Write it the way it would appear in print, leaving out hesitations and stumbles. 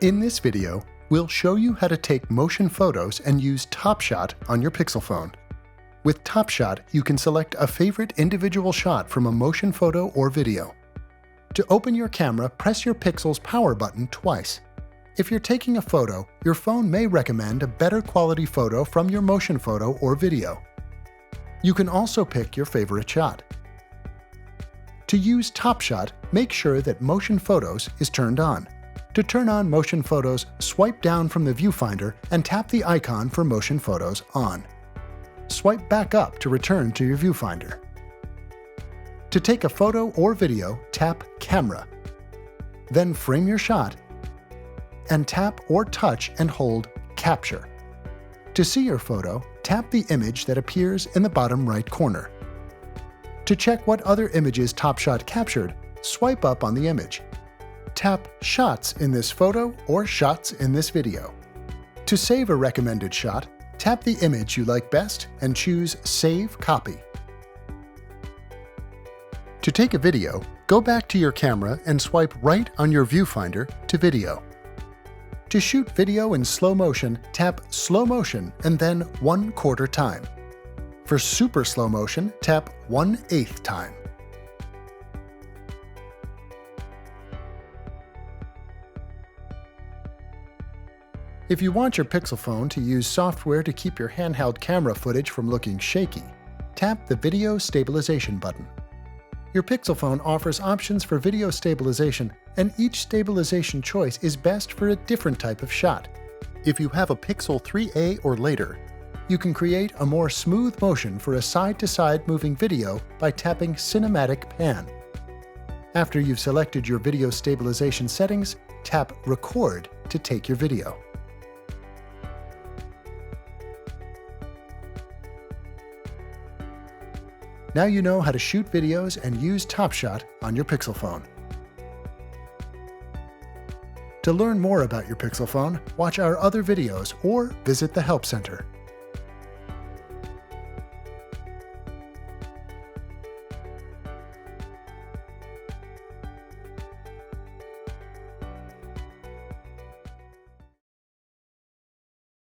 In this video, we'll show you how to take motion photos and use Top Shot on your Pixel phone. With Top Shot, you can select a favorite individual shot from a motion photo or video. To open your camera, press your Pixel's power button twice. If you're taking a photo, your phone may recommend a better quality photo from your motion photo or video. You can also pick your favorite shot. To use Top Shot, make sure that Motion Photos is turned on. To turn on Motion Photos, swipe down from the viewfinder and tap the icon for Motion Photos on. Swipe back up to return to your viewfinder. To take a photo or video, tap Camera. Then frame your shot and tap or touch and hold Capture. To see your photo, tap the image that appears in the bottom right corner. To check what other images Top Shot captured, swipe up on the image. Tap Shots in this photo or Shots in this video. To save a recommended shot, tap the image you like best and choose Save Copy. To take a video, go back to your camera and swipe right on your viewfinder to Video. To shoot video in slow motion, tap Slow Motion and then 1/4 time. For super slow motion, tap 1/8 time. If you want your Pixel phone to use software to keep your handheld camera footage from looking shaky, tap the Video Stabilization button. Your Pixel phone offers options for video stabilization, and each stabilization choice is best for a different type of shot. If you have a Pixel 3a or later, you can create a more smooth motion for a side-to-side moving video by tapping Cinematic Pan. After you've selected your video stabilization settings, tap Record to take your video. Now you know how to shoot videos and use Top Shot on your Pixel phone. To learn more about your Pixel phone, watch our other videos or visit the Help Center.